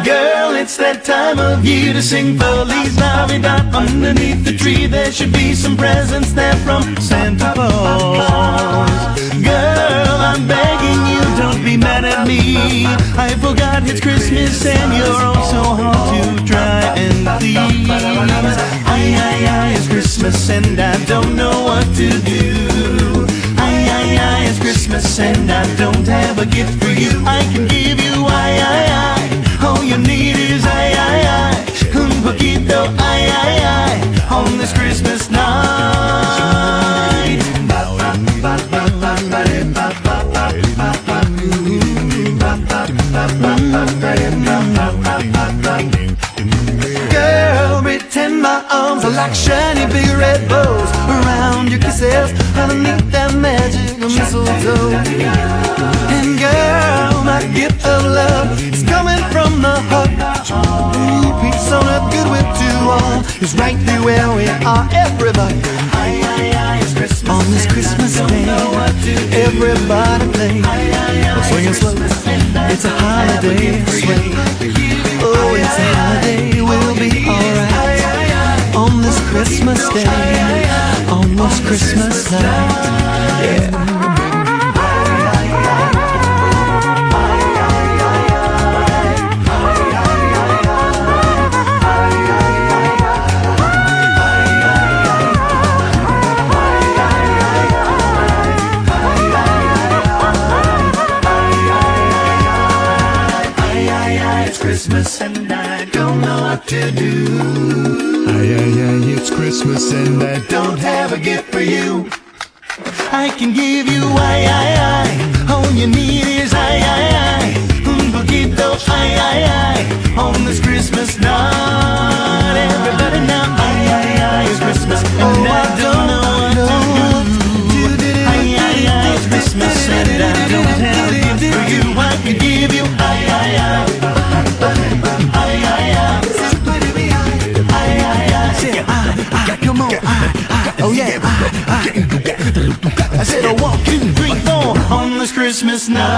Girl, it's that time of year to sing Feliz Navidad. Underneath the tree there should be some presents there from Santa Claus. Girl, I'm begging you, don't be mad at me. I forgot it's Christmas and you're all so hard to try and please. Aye, it's Christmas and I don't know what to do. Aye, it's Christmas and I don't have a gift for you. I can give you all you need is un poquito, on this Christmas night. Girl, pretend my arms are like shiny big red bows around your kisses underneath that magic mistletoe. And girl, my gift of love is coming from the heart. Peace on earth, goodwill to all is right through where we are. Everybody, it's Christmas on this Christmas day. Everybody play, swinging slow. It's a holiday swing. Oh, it's a holiday. We'll be alright on this Christmas day, on this Christmas night. Yeah. Christmas and I don't know what to do. It's Christmas and I don't have a gift for you. I can give you all you need is un poquito, on this Christmas night. Everybody now, it's Christmas and I don't know what to do. It's Christmas and I don't have a gift for you. I can give you come on, oh yeah, I said 1, 2, 3, 4 on this Christmas night.